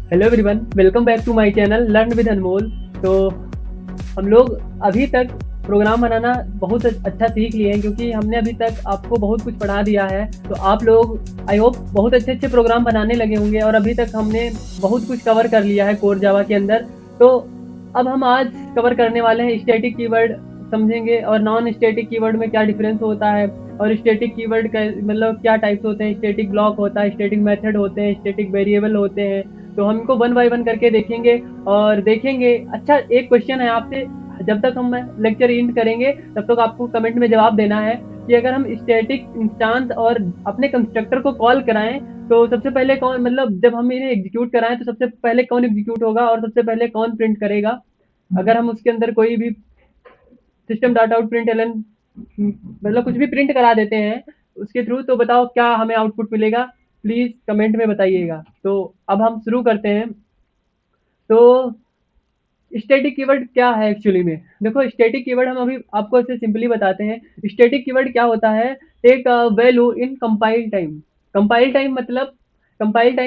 Hello everyone, welcome back to my channel learn with Anmol. तो हम लोग अभी तक प्रोग्राम बनाना बहुत अच्छा सीख लिए हैं, क्योंकि हमने अभी तक आपको बहुत कुछ पढ़ा दिया है। तो आप लोग आई होप बहुत अच्छे अच्छे प्रोग्राम बनाने लगे होंगे, और अभी तक हमने बहुत कुछ कवर कर लिया है कोर जावा के अंदर। तो अब हम आज कवर करने वाले हैं स्टैटिक कीवर्ड समझेंगे, और नॉन स्टैटिक कीवर्ड में क्या डिफरेंस होता है, और स्टैटिक कीवर्ड का मतलब क्या टाइप्स होते हैं। स्टैटिक ब्लॉक होता है, स्टैटिक मेथड होते हैं, स्टैटिक वेरिएबल होते हैं। तो हम इनको वन बाय वन करके देखेंगे और देखेंगे। अच्छा, एक क्वेश्चन है आपसे, जब तक हम लेक्चर एंड करेंगे तब तक आपको कमेंट में जवाब देना है कि अगर हम स्टैटिक इंस्टांस और अपने कंस्ट्रक्टर को कॉल कराएं तो सबसे पहले कौन, मतलब जब हम इन्हें एग्जीक्यूट कराएं तो सबसे पहले कौन एग्जीक्यूट होगा और सबसे पहले कौन प्रिंट करेगा। अगर हम उसके अंदर कोई भी system data out println मतलब कुछ भी प्रिंट करा देते हैं उसके थ्रू, तो बताओ क्या हमें आउटपुट मिलेगा। प्लीज कमेंट में बताइएगा। तो अब हम शुरू करते हैं। तो स्टैटिक कीवर्ड क्या है एक्चुअली में। देखो, स्टैटिक कीवर्ड हम अभी आपको ऐसे सिंपली बताते हैं। स्टैटिक कीवर्ड क्या होता है, take value in compile time. Compile time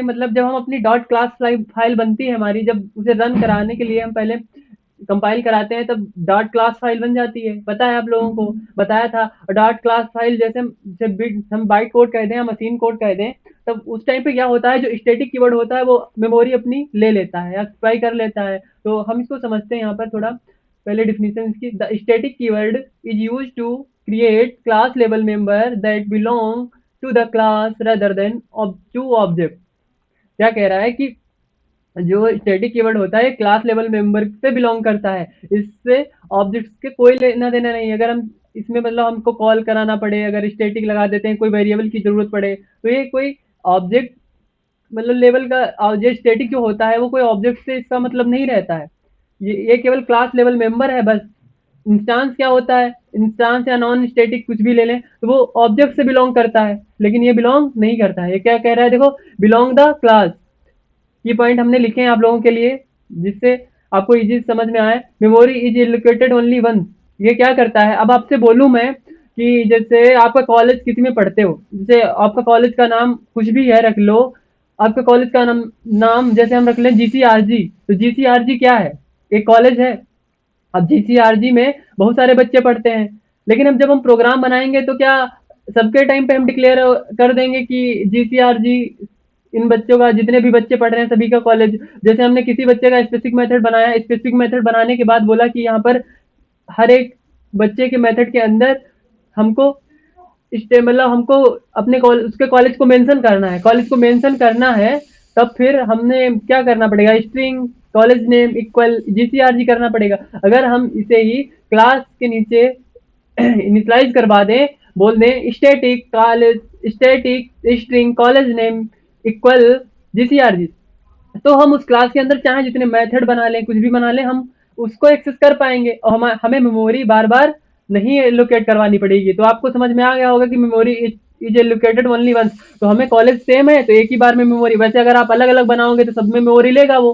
मतलब जब हम अपनी डॉट क्लास फाइल बनती है हमारी, जब उसे रन कराने के लिए हम पहले कंपाइल कराते हैं तब डॉट क्लास फाइल बन जाती है। पता है, आप लोगों को बताया था। डॉट क्लास फाइल जैसे हम बाइट कोड कह दें या मशीन कोड कह दें, तब उस टाइम पे क्या होता है, जो स्टैटिक कीवर्ड होता है वो मेमोरी अपनी ले लेता है, ऑक्यूपाई कर लेता है। तो हम इसको समझते हैं यहाँ पर थोड़ा। पहले डिफिनेशन इसकी, the static keyword is use to create class level member that belong to the class rather than to object. क्या कह रहा है कि जो स्टैटिक कीवर्ड होता है क्लास लेवल मेंबर से बिलोंग करता है, इससे ऑब्जेक्ट्स के कोई लेना देना नहीं। अगर हम इसमें मतलब हमको कॉल कराना पड़े, अगर स्टैटिक लगा देते हैं, कोई वेरिएबल की जरूरत पड़े, तो ये कोई ऑब्जेक्ट मतलब लेवल का जो स्टैटिक जो होता है वो कोई ऑब्जेक्ट से इसका मतलब नहीं रहता है। ये केवल क्लास लेवल मेंबर है बस। इंस्टांस क्या होता है, इंस्टांस या नॉन स्टैटिक कुछ भी ले लें तो वो ऑब्जेक्ट से बिलोंग करता है, लेकिन ये बिलोंग नहीं करता है। ये क्या कह रहा है, देखो, बिलोंग द क्लास। ये पॉइंट हमने लिखे हैं आप लोगों के लिए जिससे आपको इजी समझ में आए। Memory is allocated only one. ये क्या करता है, अब आपसे बोलूं मैं कि जैसे आपका कॉलेज किसी में पढ़ते हो, जैसे आपका कॉलेज का नाम कुछ भी है रख लो। आपका कॉलेज का नाम जैसे हम रख लें जीसीआरजी, तो जीसीआरजी क्या है, एक कॉलेज है। अब जीसीआरजी में बहुत सारे बच्चे पढ़ते हैं, लेकिन अब जब हम प्रोग्राम बनाएंगे तो क्या सबके टाइम पे हम डिक्लेयर कर देंगे कि जीसीआरजी इन बच्चों का, जितने भी बच्चे पढ़ रहे हैं सभी का कॉलेज। जैसे हमने किसी बच्चे का स्पेसिफिक मेथड बनाया, स्पेसिफिक मेथड बनाने के बाद बोला कि यहाँ पर हर एक बच्चे के मेथड के अंदर हमको मतलब हमको अपने उसके कॉलेज को मेंशन करना है, कॉलेज को मेंशन करना है। तब फिर हमने क्या करना पड़ेगा, स्ट्रिंग कॉलेज नेम इक्वल जीसीआरजी करना पड़ेगा। अगर हम इसे ही क्लास के नीचे इनिशलाइज करवा दें, बोल दें static college, static string college name equal GCRG, तो हम उस क्लास के अंदर चाहे जितने मेथड बना लें, कुछ भी बना लें, हम उसको एक्सेस कर पाएंगे और हमें मेमोरी बार बार नहीं एलोकेट करवानी पड़ेगी। तो आपको समझ में आ गया होगा कि memory is allocated only once. तो हमें कॉलेज सेम है तो एक ही बार में मेमोरी, वैसे अगर आप अलग अलग बनाओगे तो सब में मेमोरी लेगा वो।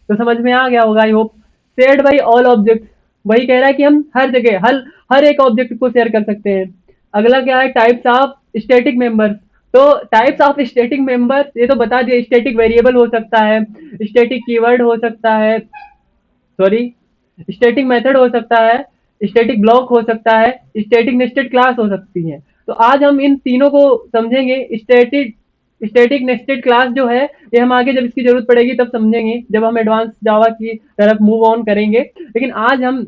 तो समझ में आ गया होगा I hope. Shared by all object, वही कह रहा है कि हम हर जगह हर एक ऑब्जेक्ट को शेयर कर सकते हैं। अगला क्या है, टाइप्स ऑफ स्टैटिक मेंबर्स। तो टाइप्स ऑफ स्टैटिक मेंबर ये तो बता दिया, स्टैटिक वेरिएबल हो सकता है, स्टैटिक कीवर्ड हो सकता है, सॉरी, स्टैटिक मेथड हो सकता है, स्टैटिक ब्लॉक हो सकता है, स्टैटिक नेस्टेड क्लास हो सकती है। तो आज हम इन तीनों को समझेंगे। स्टैटिक स्टैटिक नेस्टेड क्लास जो है ये हम आगे जब इसकी जरूरत पड़ेगी तब समझेंगे, जब हम एडवांस जावा की तरफ मूव ऑन करेंगे। लेकिन आज हम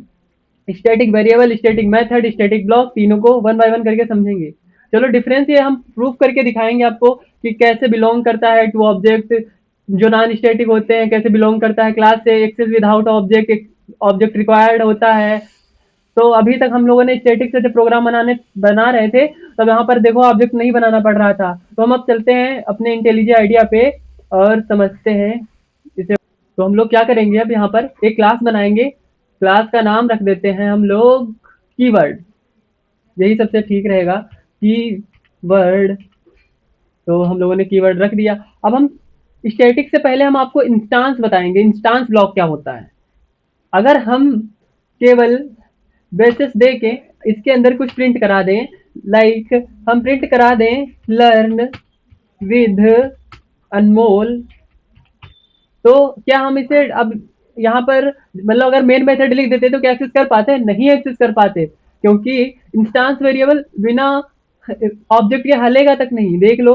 static variable, static method, static block तीनों को वन बाय वन करके समझेंगे। चलो, डिफरेंस ये हम प्रूफ करके दिखाएंगे आपको कि कैसे बिलोंग करता है टू ऑब्जेक्ट जो नॉन स्टैटिक होते हैं, कैसे बिलोंग करता है क्लास से, access without object, object required होता है। तो अभी तक हम लोगों ने स्टैटिक से जब प्रोग्राम बना रहे थे तब यहाँ पर देखो ऑब्जेक्ट नहीं बनाना पड़ रहा था। तो हम अब चलते हैं अपने इंटेलिजेंट आइडिया पे और समझते हैं इसे। तो हम लोग क्या करेंगे, अब यहाँ पर एक क्लास बनाएंगे। क्लास का नाम रख देते हैं हम लोग कीवर्ड, यही सबसे ठीक रहेगा, कीवर्ड। तो हम लोगों ने कीवर्ड रख दिया। अब हम स्टैटिक से पहले हम आपको इंस्टांस बताएंगे, इंस्टांस ब्लॉक क्या होता है। अगर हम केवल बेसिस दे के इसके अंदर कुछ प्रिंट करा दें, लाइक हम प्रिंट करा दें लर्न विद अनमोल, तो क्या हम इसे अब यहाँ पर मतलब अगर मेन मेथड लिख देते तो क्या एक्सेस कर पाते? नहीं एक्सेस कर पाते, क्योंकि इंस्टांस वेरिएबल बिना ऑब्जेक्ट के हलेगा तक नहीं। देख लो,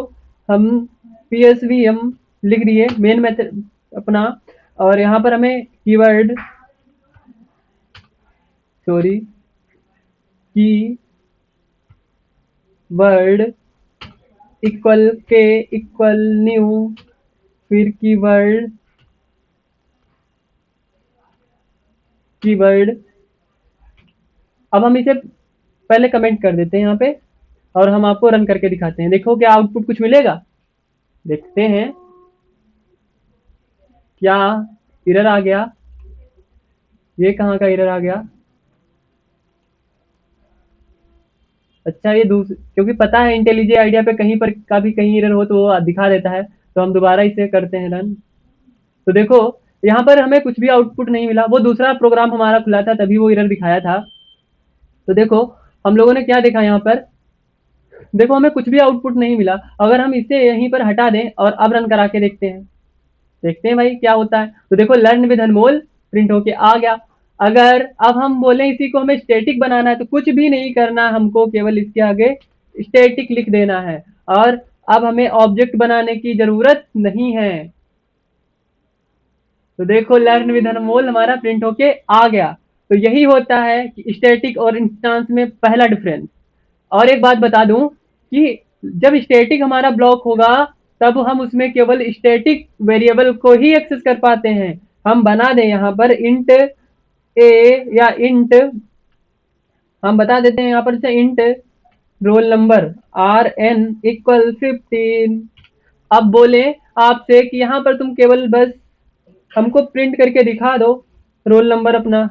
हम पीएसवी हम लिख दिए मेन मेथड अपना, और यहाँ पर हमें कीवर्ड सॉरी की वर्ड इक्वल के इक्वल न्यू, फिर कीवर्ड। अब हम इसे पहले कमेंट कर देते हैं यहाँ पे, और हम आपको रन करके दिखाते हैं। देखो क्या आउटपुट कुछ मिलेगा, देखते हैं क्या एरर आ गया। ये कहाँ का एरर आ गया? अच्छा, ये क्योंकि पता है इंटेलिजे आइडिया पे कहीं पर का भी कहीं एरर हो तो वो दिखा देता है, तो हम दोबारा इसे करते हैं रन। तो देखो यहाँ पर हमें कुछ भी आउटपुट नहीं मिला, वो दूसरा प्रोग्राम हमारा खुला था तभी वो एरर दिखाया था। तो देखो हम लोगों ने क्या देखा यहाँ पर, देखो हमें कुछ भी आउटपुट नहीं मिला। अगर हम इसे यहीं पर हटा दें और अब रन करा के देखते हैं, देखते हैं भाई क्या होता है। तो देखो लर्न विद अनमोल प्रिंट होके आ गया। अगर अब हम बोले इसी को हमें स्टैटिक बनाना है तो कुछ भी नहीं करना, हमको केवल इसके आगे स्टैटिक लिख देना है, और अब हमें ऑब्जेक्ट बनाने की जरूरत नहीं है। तो देखो लर्न विद अनमोल हमारा प्रिंट होके आ गया। तो यही होता है कि स्टैटिक और इंस्टांस में पहला डिफरेंस। और एक बात बता दूं कि जब स्टैटिक हमारा ब्लॉक होगा तब हम उसमें केवल स्टैटिक वेरिएबल को ही एक्सेस कर पाते हैं। हम बना दें यहाँ पर इंट ए या इंट, हम बता देते हैं यहाँ पर से int roll number RN equal 15। अब बोले आपसे कि यहाँ पर तुम केवल बस हमको प्रिंट करके दिखा दो रोल नंबर अपना,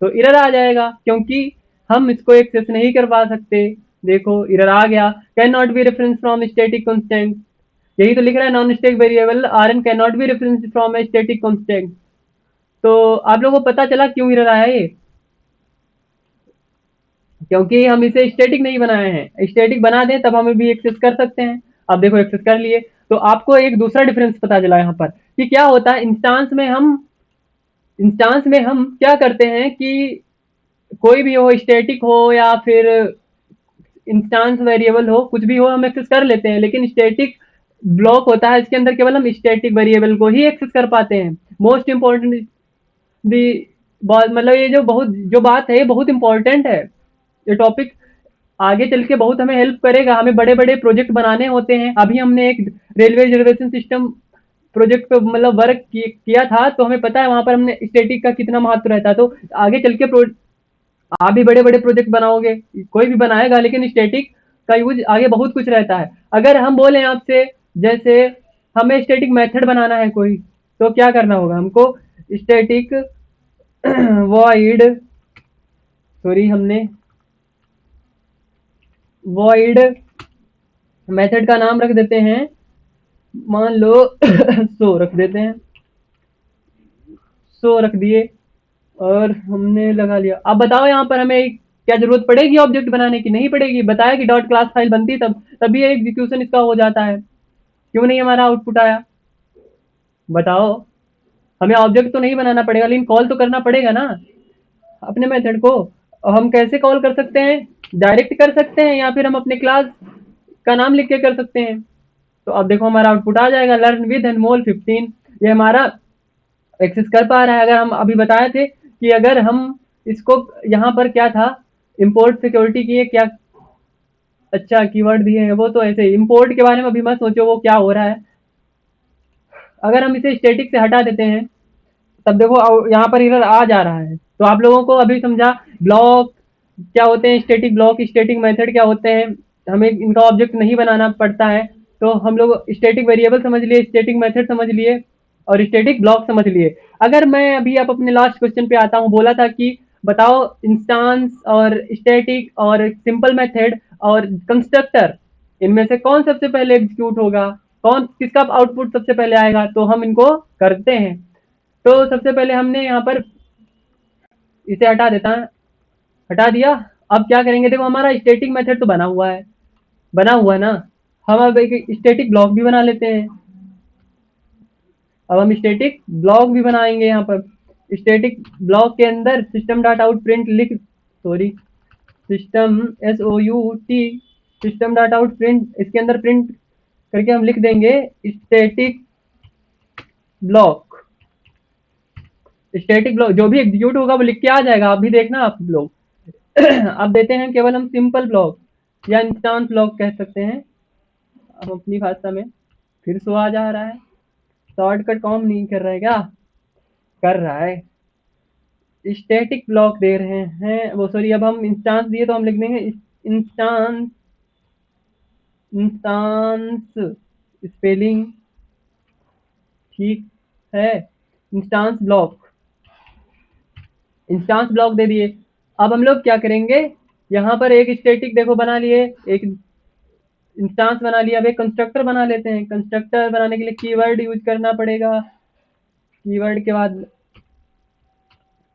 तो एरर आ जाएगा क्योंकि हम इसको एक्सेस नहीं कर पा सकते। देखो एरर आ गया, can not be reference from static constant. यही तो लिख रहा है non static variable RN can not be reference from a static constant. तो आप लोगों को पता चला क्यों एरर आया ये, क्योंकि हम इसे स्टैटिक नहीं बनाए हैं। स्टैटिक बना दें तब हम भी एक्सेस कर सकते हैं। अब देखो एक्सेस कर लिए, तो आपको एक दूसरा डिफरेंस पता चला यहाँ पर कि क्या होता है इंस्टांस में हम क्या करते हैं कि कोई भी हो, स्टैटिक हो या फिर इंस्टांस वेरिएबल हो, कुछ भी हो हम एक्सेस कर लेते हैं। लेकिन स्टैटिक ब्लॉक होता है, इसके अंदर केवल हम स्टैटिक वेरिएबल को ही एक्सेस कर पाते हैं। मोस्ट इंपॉर्टेंट दी मतलब ये जो बात है ये बहुत इंपॉर्टेंट है। ये टॉपिक आगे चल के बहुत हमें हेल्प करेगा। हमें बड़े बड़े प्रोजेक्ट बनाने होते हैं। अभी हमने एक रेलवे रिजर्वेशन सिस्टम प्रोजेक्ट पे मतलब वर्क किया था, तो हमें पता है वहां पर हमने स्टैटिक का कितना महत्व रहता है। तो आगे चल के आप भी बड़े बड़े प्रोजेक्ट बनाओगे, कोई भी बनाएगा, लेकिन स्टैटिक का यूज आगे बहुत कुछ रहता है। अगर हम बोले आपसे जैसे हमें स्टैटिक मेथड बनाना है कोई, तो क्या करना होगा हमको, स्टैटिक वॉइड सॉरी हमने वॉइड मेथड का नाम रख देते हैं, मान लो सो रख देते हैं, सो रख दिए और हमने लगा लिया। अब बताओ यहाँ पर हमें क्या जरूरत पड़ेगी ऑब्जेक्ट बनाने की? नहीं पड़ेगी। बताया कि डॉट क्लास फाइल बनती तभी एग्जीक्यूशन इसका हो जाता है। क्यों नहीं हमारा आउटपुट आया बताओ? हमें ऑब्जेक्ट तो नहीं बनाना पड़ेगा, लेकिन कॉल तो करना पड़ेगा ना अपने मेथड को। और हम कैसे कॉल कर सकते हैं? डायरेक्ट कर सकते हैं या फिर हम अपने क्लास का नाम लिख के कर सकते हैं। तो अब देखो हमारा आउटपुट आ जाएगा लर्न विद एनमोल 15। ये हमारा एक्सेस कर पा रहा है। अगर हम अभी बताए थे कि अगर हम इसको यहाँ पर क्या था, इंपोर्ट सिक्योरिटी की क्या अच्छा कीवर्ड दिए हैं, वो तो ऐसे इंपोर्ट के बारे में अभी मत सोचो वो क्या हो रहा है। अगर हम इसे स्टैटिक से हटा देते हैं तब देखो यहाँ पर एरर आ जा रहा है। तो आप लोगों को अभी समझा ब्लॉक क्या होते हैं, स्टैटिक ब्लॉक, स्टैटिक मेथड क्या होते हैं। हमें इनका ऑब्जेक्ट नहीं बनाना पड़ता है। तो हम लोग स्टैटिक वेरिएबल समझ लिए, स्टैटिक मेथड समझ लिए और स्टैटिक ब्लॉक समझ लिए। अगर मैं अभी आप अपने लास्ट क्वेश्चन पे आता हूँ, बोला था कि बताओ इंस्टांस और स्टैटिक और सिंपल मेथड और कंस्ट्रक्टर इनमें से कौन सबसे पहले एग्जीक्यूट होगा, कौन किसका आउटपुट सबसे पहले आएगा। तो हम इनको करते हैं। तो सबसे पहले हमने यहाँ पर इसे हटा देता है, हटा दिया। अब क्या करेंगे, देखो हमारा स्टैटिक मेथड तो बना हुआ है ना। हम अब एक स्टैटिक ब्लॉक भी बना लेते हैं। अब हम स्टैटिक ब्लॉक भी बनाएंगे यहाँ पर। स्टैटिक ब्लॉक के अंदर सिस्टम डॉट आउट प्रिंट लिख sorry system SOUT system dot out print, इसके अंदर प्रिंट करके हम लिख देंगे स्टैटिक ब्लॉक। स्टैटिक ब्लॉक जो भी एग्जीक्यूट होगा वो लिख के आ जाएगा, आप भी देखना आप लोग। अब देते हैं केवल हम सिंपल ब्लॉक या इंस्टांस ब्लॉक कह सकते हैं हम अपनी भाषा में। फिर शो आ जा रहा है, शॉर्टकट कॉम नहीं कर रहा है क्या? कर रहा है। स्टैटिक ब्लॉक दे रहे हैं वो सॉरी, अब हम इंस्टांस दिए तो हम लिख देंगे इंस्टांस इंस्टांस स्पेलिंग ठीक है, इंस्टांस ब्लॉक दे दिए। अब हम लोग क्या करेंगे, यहाँ पर एक स्टैटिक देखो बना लिए, एक इंस्टांस बना लिया। अब एक कंस्ट्रक्टर बना लेते हैं। कंस्ट्रक्टर बनाने के लिए कीवर्ड यूज करना पड़ेगा। कीवर्ड के बाद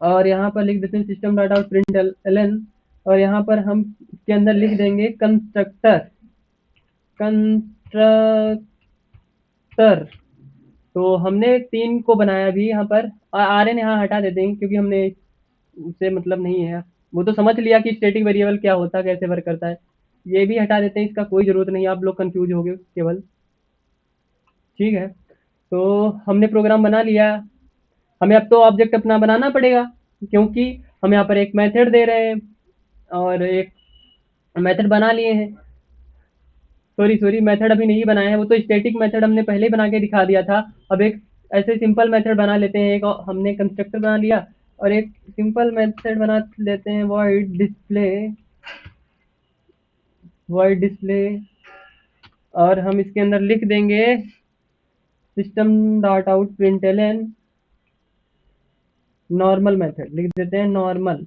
और यहाँ पर लिख देते हैं system dot out println, और यहाँ पर हम इसके अंदर लिख देंगे कंस्ट्रक्टर। तो हमने 3 को बनाया भी यहाँ पर, RN यहाँ हटा देते हैं क्योंकि हमने उससे मतलब नहीं है, वो तो समझ लिया कि स्टैटिक वेरिएबल क्या होता है, कैसे वर्क करता है। ये भी हटा देते हैं, इसका कोई ज़रूरत नहीं, आप लोग कंफ्यूज हो गए केवल। ठीक है, तो हमने प्रोग्राम बना लिया। हमें अब तो ऑब्जेक्ट अपना बनाना पड़ेगा क्योंकि हम यहाँ पर एक मेथड दे रहे हैं और एक मेथड बना लिए हैं। सॉरी मेथड अभी नहीं बनाया है, वो तो स्टैटिक मेथड हमने पहले ही बना के दिखा दिया था। अब एक ऐसे सिंपल मेथड बना लेते हैं। एक हमने कंस्ट्रक्टर बना लिया और एक सिंपल मेथड बना लेते हैं void display, और हम इसके अंदर लिख देंगे system dot out println normal method, लिख देते हैं नॉर्मल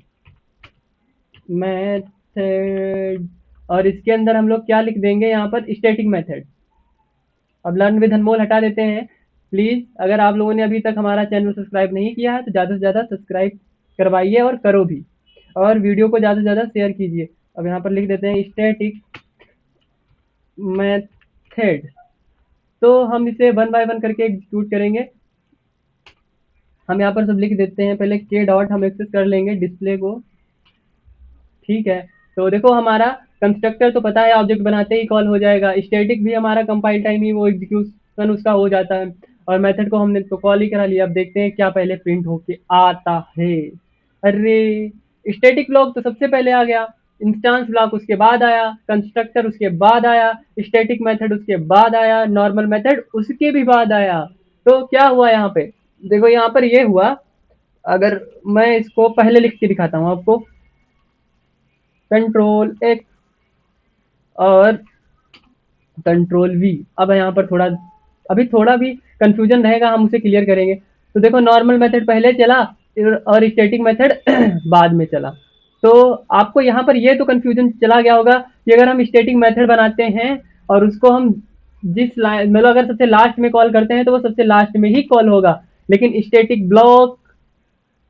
मेथड, और इसके अंदर हम लोग क्या लिख देंगे यहाँ पर स्टैटिक मेथड। अब लर्न विद अनमोल हटा देते हैं। प्लीज़ अगर आप लोगों ने अभी तक हमारा चैनल सब्सक्राइब नहीं किया है तो ज़्यादा से ज़्यादा सब्सक्राइब करवाइए और करो भी, और वीडियो को ज़्यादा से ज़्यादा शेयर कीजिए। अब यहाँ पर लिख देते हैं स्टैटिक मेथड, तो हम इसे 1 बाय 1 करके एग्जीक्यूट करेंगे। हम यहाँ पर सब लिख देते हैं। पहले के डॉट हम एक्सेस कर लेंगे डिस्प्ले को। ठीक है, तो देखो हमारा कंस्ट्रक्टर तो पता है ऑब्जेक्ट बनाते ही कॉल हो जाएगा। स्टैटिक भी हमारा कंपाइल टाइम ही वो एग्जीक्यूशन उसका हो जाता है, और मेथड को हमने तो कॉल ही करा लिया। अब देखते हैं क्या पहले प्रिंट होके आता है। अरे स्टैटिक ब्लॉक तो सबसे पहले आ गया, इंस्टांस ब्लॉक उसके बाद आया, कंस्ट्रक्टर उसके बाद आया, स्टैटिक मेथड उसके बाद आया, नॉर्मल मेथड उसके भी बाद आया। तो क्या हुआ यहाँ पे, देखो यहाँ पर ये हुआ। अगर मैं इसको पहले लिख के दिखाता हूँ आपको, कंट्रोल X और कंट्रोल V। अब यहाँ पर अभी थोड़ा भी कंफ्यूजन रहेगा, हम उसे क्लियर करेंगे। तो देखो नॉर्मल मेथड पहले चला और स्टैटिक मेथड बाद में चला। तो आपको यहाँ पर ये तो कंफ्यूजन चला गया होगा कि अगर हम स्टैटिक मेथड बनाते हैं और उसको हम जिस लाइन मतलब अगर सबसे लास्ट में कॉल करते हैं तो वो सबसे लास्ट में ही कॉल होगा, लेकिन स्टैटिक ब्लॉक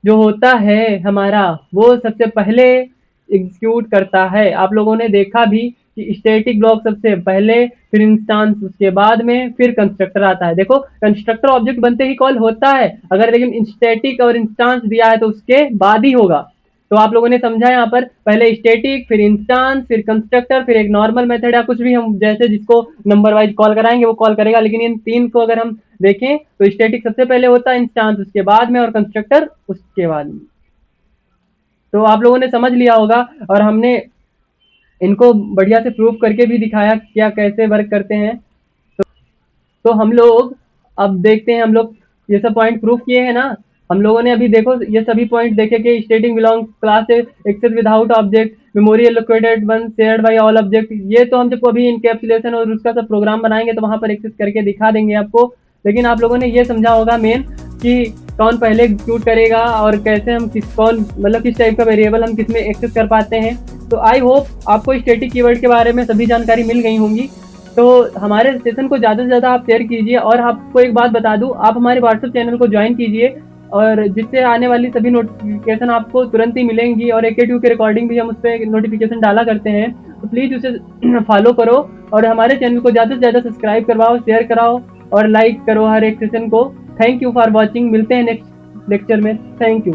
जो होता है हमारा वो सबसे पहले एग्जीक्यूट करता है। आप लोगों ने देखा भी कि स्टैटिक ब्लॉक सबसे पहले, फिर इंस्टांस उसके बाद में, फिर कंस्ट्रक्टर आता है। देखो कंस्ट्रक्टर ऑब्जेक्ट बनते ही कॉल होता है, अगर लेकिन स्टैटिक और इंस्टांस दिया है तो उसके बाद ही होगा। तो आप लोगों ने समझा यहाँ पर पहले स्टैटिक, फिर इंस्टांस, फिर कंस्ट्रक्टर, फिर एक नॉर्मल मेथड या कुछ भी हम जैसे जिसको नंबर वाइज कॉल कराएंगे वो कॉल करेगा। लेकिन इन 3 को अगर हम देखें तो स्टैटिक सबसे पहले होता है, इंस्टांस उसके बाद में, और कंस्ट्रक्टर उसके बाद में। तो आप लोगों ने समझ लिया होगा, और हमने इनको बढ़िया से प्रूफ करके भी दिखाया क्या कैसे वर्क करते हैं। तो हम लोग अब देखते हैं, हम लोग ये सब पॉइंट प्रूफ किए हैं ना हम लोगों ने। अभी देखो ये सभी पॉइंट देखे कि स्टैटिक बिलोंग क्लास से access without object, memory allocated one shared by all object. ये तो हम जब अभी इनकैप्सुलेशन और उसका सब प्रोग्राम बनाएंगे तो वहां पर एक्सेस करके दिखा देंगे आपको। लेकिन आप लोगों ने ये समझा होगा मेन कि कौन पहले एग्जीक्यूट करेगा और कैसे हम किस टाइप का वेरिएबल हम किस में एक्सेस कर पाते हैं। तो आई होप आपको स्टैटिक कीवर्ड के बारे में सभी जानकारी मिल गई होंगी। तो हमारे सेशन को ज़्यादा से ज़्यादा आप शेयर कीजिए, और आपको एक बात बता दूं, आप हमारे व्हाट्सएप चैनल को ज्वाइन कीजिए, और जिससे आने वाली सभी नोटिफिकेशन आपको तुरंत ही मिलेंगी। और AK2 की रिकॉर्डिंग भी हम उस पर नोटिफिकेशन डाला करते हैं, तो प्लीज़ उसे फॉलो करो और हमारे चैनल को ज़्यादा से ज़्यादा सब्सक्राइब करवाओ, शेयर कराओ और लाइक करो हर एक सेशन को। थैंक यू फॉर वॉचिंग, मिलते हैं नेक्स्ट लेक्चर में। Thank you.